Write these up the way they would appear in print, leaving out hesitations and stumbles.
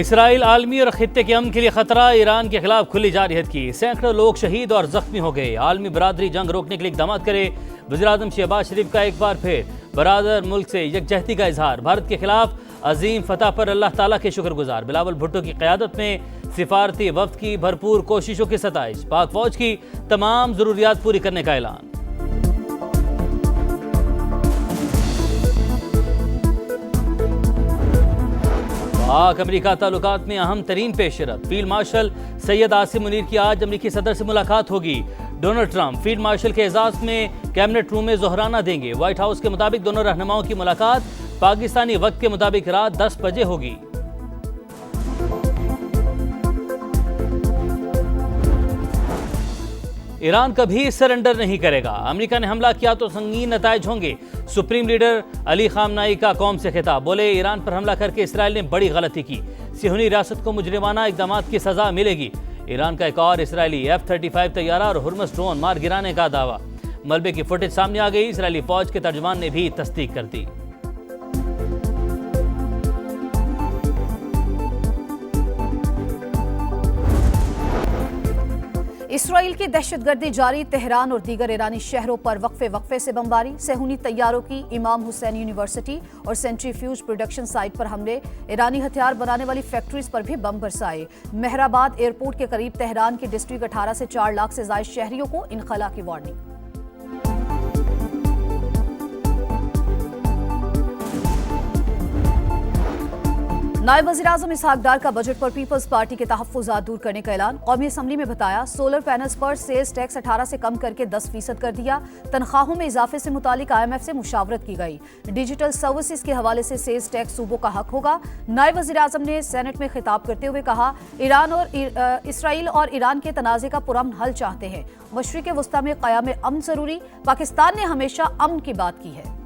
Israel आलमी और खित्ते के अमन के लिए खतरा, ईरान के खिलाफ खुली जारहियत की। सैकड़ों लोग शहीद और जख्मी हो गए। आलमी बरादरी जंग रोकने के लिए इकदाम करे। वज़ीर-ए-आज़म शहबाज शरीफ का एक बार फिर बरादर मुल्क से यकजहती का इजहार। भारत के खिलाफ अजीम फतह पर अल्लाह ताला के शुक्रगुजार। बिलावल भुट्टो की क़यादत में सिफारती वफ्द की भरपूर कोशिशों की सताइश। पाक फौज की तमाम ज़रूरियात पूरी करने का ऐलान। पाक अमेरिका ताल्लुकात में अहम तरीन पेशरफ। फील्ड मार्शल सैयद आसिम मुनीर की आज अमेरिकी सदर से मुलाकात होगी। डोनाल्ड ट्रंप फील्ड मार्शल के एजाज में कैबिनेट रूम में जोहराना देंगे। व्हाइट हाउस के मुताबिक दोनों रहनुमाओं की मुलाकात पाकिस्तानी वक्त के मुताबिक रात 10 बजे होगी। ईरान कभी सरेंडर नहीं करेगा। अमेरिका ने हमला किया तो संगीन नताइज होंगे। सुप्रीम लीडर अली खामनाई का कौम से खिताब। बोले, ईरान पर हमला करके इसराइल ने बड़ी गलती की। सिहूनी रियासत को मुजरिमाना इकदामात की सजा मिलेगी। ईरान का एक और इसराइली F-35 तैयारा और हुर्मस ड्रोन मार गिराने का दावा। मलबे की फुटेज सामने आ गई। इसराइली फौज के तर्जुमान ने भी तस्दीक कर दी। इसराइल की दहशतगर्दी जारी। तेहरान और दीगर ईरानी शहरों पर वक्फे से बमबारी। सेहूनी तैयारों की इमाम हुसैन यूनिवर्सिटी और सेंट्रीफ्यूज प्रोडक्शन साइट पर हमले। ईरानी हथियार बनाने वाली फैक्ट्रीज पर भी बम बरसाए। मेहराबाद एयरपोर्ट के करीब तेहरान के डिस्ट्रिक्ट 18 से 4 लाख से ज्यादा शहरियों को इनखला की वार्निंग। नायब वज़ीर-ए-आज़म इसहाक डार का बजट पर पीपल्स पार्टी के तहफ़्फ़ुज़ात दूर करने का ऐलान। कौमी असम्बली में बताया, सोलर पैनल्स पर सेल्स टैक्स 18 से कम करके 10% कर दिया। तनख्वाहों में इजाफे से मुतालिक IMF से मुशावरत की गई। डिजिटल सर्विसेज के हवाले से सेल्स टैक्स सूबों का हक होगा। नायब वज़ीर-ए-आज़म ने सेनेट में खिताब करते हुए कहा, इसराइल और ईरान के तनाज़े का पुरअमन हल चाहते हैं। मशरिक़ वस्ता में क़याम अमन ज़रूरी। पाकिस्तान ने हमेशा अमन की बात की है।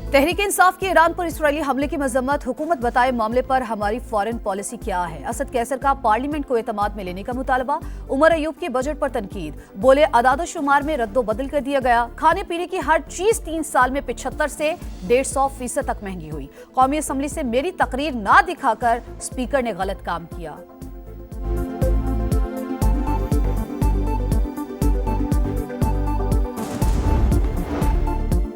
तहरीक इंसाफ के ईरान पर इसराइली हमले की मजम्मत। हुकूमत बताए मामले पर हमारी फॉरेन पॉलिसी क्या है। असद कैसर का पार्लियामेंट को एतमाद में लेने का मुतालबा। उमर अयूब की बजट पर तनकीद। बोले, अदाद-ओ-शुमार में रद्दो-बदल कर दिया गया। खाने पीने की हर चीज 3 साल में 75 से 150% तक महंगी हुई। कौमी असम्बली से मेरी तकरीर ना दिखाकर स्पीकर ने गलत काम किया।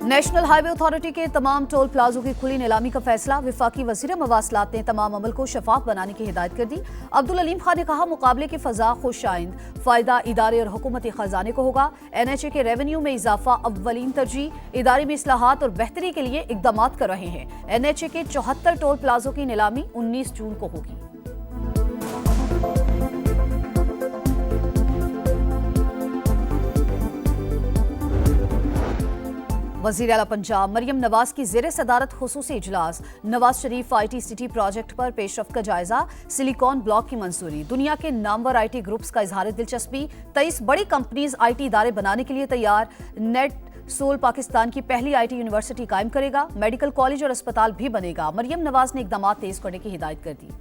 नेशनल हाईवे अथॉरिटी के तमाम टोल प्लाजों की खुली नीलामी का फैसला। वफाकी वज़ीर मवासलात ने तमाम अमल को शफाफ बनाने की हिदायत कर दी। अब्दुल अलीम खान ने कहा, मुकाबले की फ़ज़ा खुशाइंद। फ़ायदा इदारे और हुकूमती ख़जाने को होगा। NHA के रेवेन्यू में इजाफा अव्वलीन तरजीह। इदारे में इस्लाहात और बेहतरी के लिए इक़दाम कर रहे हैं। NHA के 74 टोल प्लाजों की नीलामी 19 जून को होगी। वज़ीर आला पंजाब मरियम नवाज की ज़ेरे सदारत खुसूसी इजलास। Nawaz Sharif IT city project पर पेशरफ्त का जायजा। सिलिकॉन ब्लॉक की मंजूरी। दुनिया के नामवर IT ग्रुप्स का इजहार दिलचस्पी। 23 बड़ी कंपनीज IT इदारे बनाने के लिए तैयार। नेट सोल पाकिस्तान की पहली IT यूनिवर्सिटी कायम करेगा। मेडिकल कॉलेज और अस्पताल भी बनेगा। मरियम नवाज ने इकदाम तेज करने की हिदायत कर दी।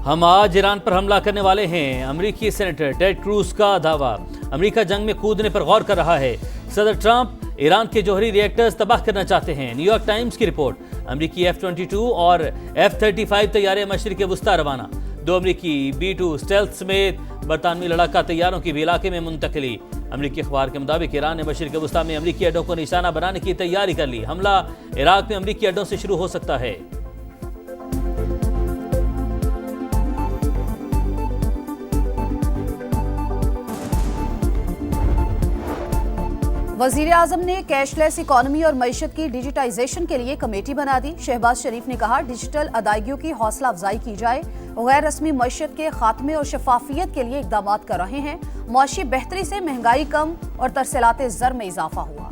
हम आज ईरान पर हमला करने वाले हैं। अमेरिकी सेनेटर टेड क्रूज का दावा। अमेरिका जंग में कूदने पर गौर कर रहा है। सदर ट्रंप ईरान के जौहरी रिएक्टर्स तबाह करना चाहते हैं। न्यूयॉर्क टाइम्स की रिपोर्ट। अमेरिकी F-22 और F-35 तैयारे मशरिक़ वस्ता रवाना। 2 अमेरिकी B-2 स्टेल्थ समेत बरतानवी लड़ाका तैयारों की भी इलाके में मुंतकली। अमेरिकी अखबार के मुताबिक ईरान ने मशरिक़ वस्ता में अमेरिकी अड्डों को निशाना बनाने की तैयारी कर ली। हमला इराक में अमेरिकी अड्डों से शुरू हो सकता है। वज़ीर-ए-आज़म ने कैशलेस इकॉनमी और मईशत की डिजिटाइजेशन के लिए कमेटी बना दी। शहबाज शरीफ ने कहा, डिजिटल अदायगियों की हौसला अफजाई की जाए। गैर रस्मी मईशत के खात्मे और शफाफियत के लिए इकदाम कर रहे हैं। मुआशी बेहतरी से महंगाई कम और तरसीलात ज़र में इजाफा हुआ।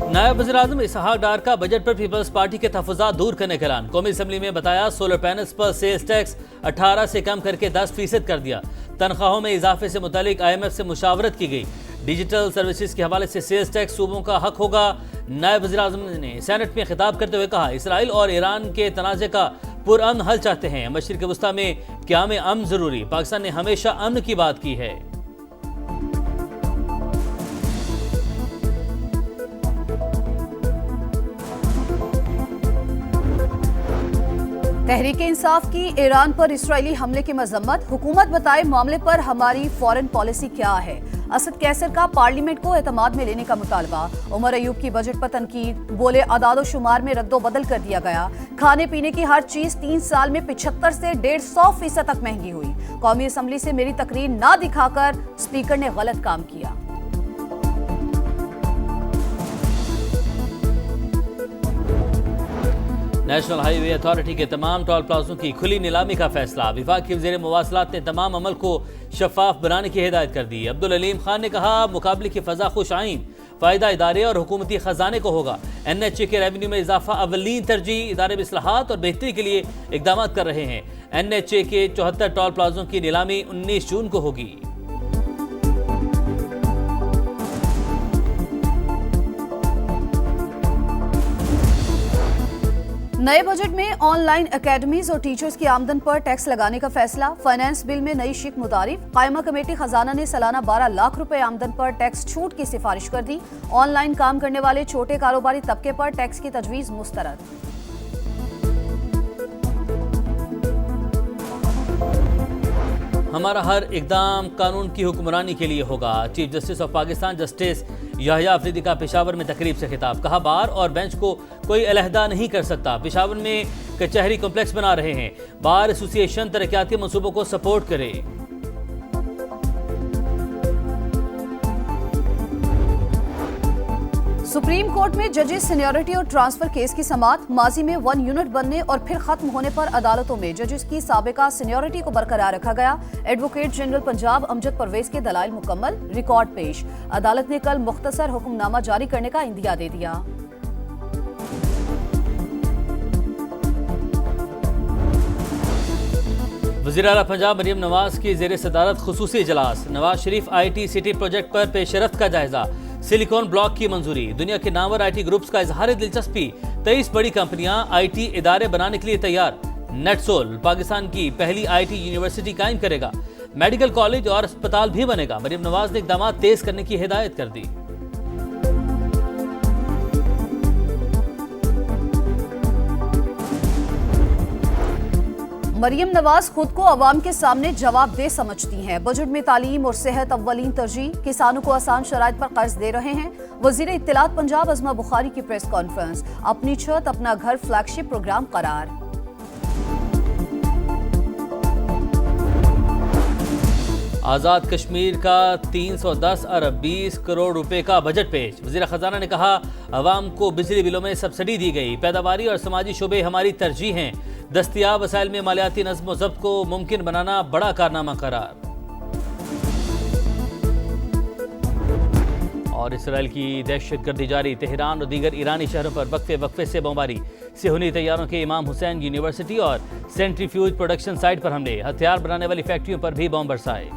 नायब वज़ीर-ए-आज़म इसहाक डार का बजट पर पीपल्स पार्टी के तहफ़्फ़ुज़ात दूर करने का ऐलान। कौमी असम्बली में बताया, सोलर पैनल्स पर सेल्स टैक्स 18 से कम करके 10% कर दिया। तनख्वाहों में इजाफे से मुतालिक IMF से मुशावरत की गई। डिजिटल सर्विसेज के हवाले से सेल्स टैक्स सूबों का हक होगा। नायब वज़ीर-ए-आज़म ने सेनेट में खिताब करते हुए कहा, इसराइल और ईरान के तनाज़े का पुरअमन हल चाहते हैं। मशरिक़ वस्ता में क़याम अमन ज़रूरी। पाकिस्तान ने हमेशा अमन की बात की है। तहरीके इंसाफ की ईरान पर इसराइली हमले की मजम्मत। हुकूमत बताए मामले पर हमारी फॉरेन पॉलिसी क्या है। असद कैसर का पार्लियामेंट को एतमाद में लेने का मुतालबा। उमर अयूब की बजट पर तनकीद। बोले अदाद-ओ-शुमार में रद्दो-बदल कर दिया गया। खाने पीने की हर चीज 3 साल में 75 से 150% तक महंगी हुई। कौमी असम्बली से मेरी तकरीर ना दिखाकर स्पीकर ने गलत काम किया। नेशनल हाईवे अथॉरिटी के तमाम टोल प्लाजों की खुली नीलामी का फैसला। विभाग के वज़ीर मवासलात ने तमाम अमल को शफाफ बनाने की हिदायत कर दी। अब्दुल अलीम खान ने कहा, मुकाबले की फ़ज़ा खुश आइन फ़ायदा इदारे और हुकूमती ख़जाने को होगा। NHA के रेवेन्यू में इजाफा अवलीन तरजीह। इदारे में इस्लाहात और बेहतरी के लिए इक़दाम कर रहे हैं। NHA के 74 टोल प्लाजों की नीलामी 19 जून को होगी। नए बजट में ऑनलाइन एकेडमीज और टीचर्स की आमदन पर टैक्स लगाने का फैसला। फाइनेंस बिल में नई शिक मुतारिफ। कायमा कमेटी खजाना ने सालाना 12 लाख रुपए आमदन पर टैक्स छूट की सिफारिश कर दी। ऑनलाइन काम करने वाले छोटे कारोबारी तबके पर टैक्स की तजवीज मुस्तरद। हमारा हर इकदाम कानून की हुक्मरानी के लिए होगा। Chief justice of Pakistan justice Yahya Afridi का पेशावर में तकरीब से खिताब। कहा, बार और बेंच को कोई अलहदा नहीं कर सकता। पेशावर में कचहरी कॉम्प्लेक्स बना रहे हैं। बार एसोसिएशन तरक्याती मंसूबों को सपोर्ट करे। सुप्रीम कोर्ट में जजेस सीनियरिटी और ट्रांसफर केस की समाअत। माजी में 1 यूनिट बनने और फिर खत्म होने पर अदालतों में जजेस की साबिका सीनियरिटी को बरकरार रखा गया। एडवोकेट जनरल पंजाब अमजद परवेज के दलाइल मुकम्मल। रिकॉर्ड पेश। अदालत ने कल मुख्तसर हुक्मनामा जारी करने का इंदिया दे दिया। वज़ीर आला पंजाब मरियम नवाज की ज़ेर सदारत खुसूसी इजलास। Nawaz Sharif IT city project पर पेशरफ्त का जायजा। सिलिकॉन ब्लॉक की मंजूरी। दुनिया के नामवर IT ग्रुप्स का इजहार दिलचस्पी। 23 बड़ी कंपनियां IT इदारे बनाने के लिए तैयार। नेटसोल पाकिस्तान की पहली IT यूनिवर्सिटी कायम करेगा। मेडिकल कॉलेज और अस्पताल भी बनेगा। मरियम नवाज ने इक़दाम तेज करने की हिदायत कर दी। मरियम नवाज खुद को अवाम के सामने जवाबदेह समझती हैं। बजट में तालीम और सेहत अव्वलीन तरजीह। किसानों को आसान शराइत पर कर्ज दे रहे हैं। वजीर इत्तलात पंजाब अज़मा बुखारी की प्रेस कॉन्फ्रेंस। अपनी छत अपना घर फ्लैगशिप प्रोग्राम करार। आज़ाद कश्मीर का 310 अरब 20 करोड़ रुपए का बजट पेश। वज़ीर ख़जाना ने कहा, अवाम को बिजली बिलों में सब्सिडी दी गई। पैदावारी और समाजी शोबे हमारी तरजीह हैं। दस्तियाब वसाइल में मालियाती नज़्म व ज़ब्त को मुमकिन बनाना बड़ा कारनामा करार। और इसराइल की दहशतगर्दी जारी। तेहरान और दीगर ईरानी शहरों पर वक्फे से बमबारी। सिहुनी तैयारों के इमाम हुसैन यूनिवर्सिटी और सेंट्रीफ्यूज प्रोडक्शन साइट पर हमले। हथियार बनाने वाली फैक्ट्रियों पर भी बम बरसाए।